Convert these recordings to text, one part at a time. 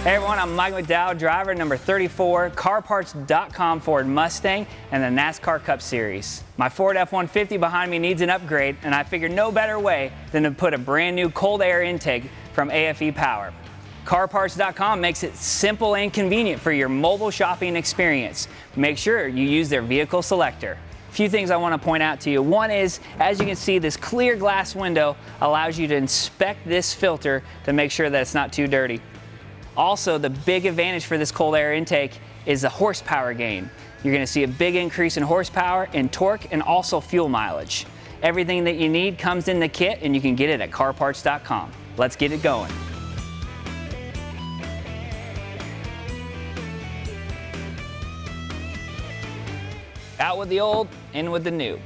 Hey everyone, I'm Michael McDowell, driver number 34, CarParts.com Ford Mustang and the NASCAR Cup Series. My Ford F-150 behind me needs an upgrade, and I figured no better way than to put a brand new cold air intake from aFe Power. CarParts.com makes it simple and convenient for your mobile shopping experience. Make sure you use their vehicle selector. A few things I want to point out to you. One is, as you can see, this clear glass window allows you to inspect this filter to make sure that it's not too dirty. Also, the big advantage for this cold air intake is the horsepower gain. You're going to see a big increase in horsepower, in torque, and also fuel mileage. Everything that you need comes in the kit, and you can get it at CarParts.com. Let's get it going. Out with the old, in with the new.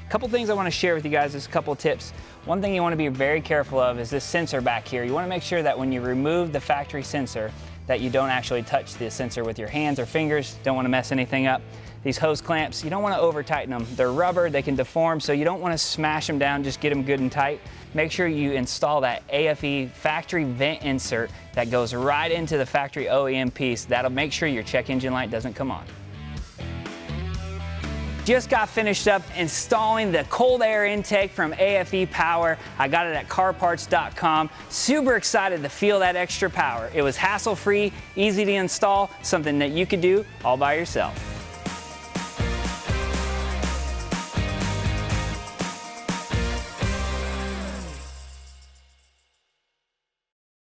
A couple things I want to share with you guys, just a couple tips. One thing you want to be very careful of is this sensor back here. You want to make sure that when you remove the factory sensor that you don't actually touch the sensor with your hands or fingers. Don't want to mess anything up. These hose clamps, you don't want to over tighten them. They're rubber, they can deform, so you don't want to smash them down, just get them good and tight. Make sure you install that aFe factory vent insert that goes right into the factory OEM piece. That'll make sure your check engine light doesn't come on. Just got finished up installing the cold air intake from aFe Power. I got it at CarParts.com. Super excited to feel that extra power. It was hassle-free, easy to install, something that you could do all by yourself.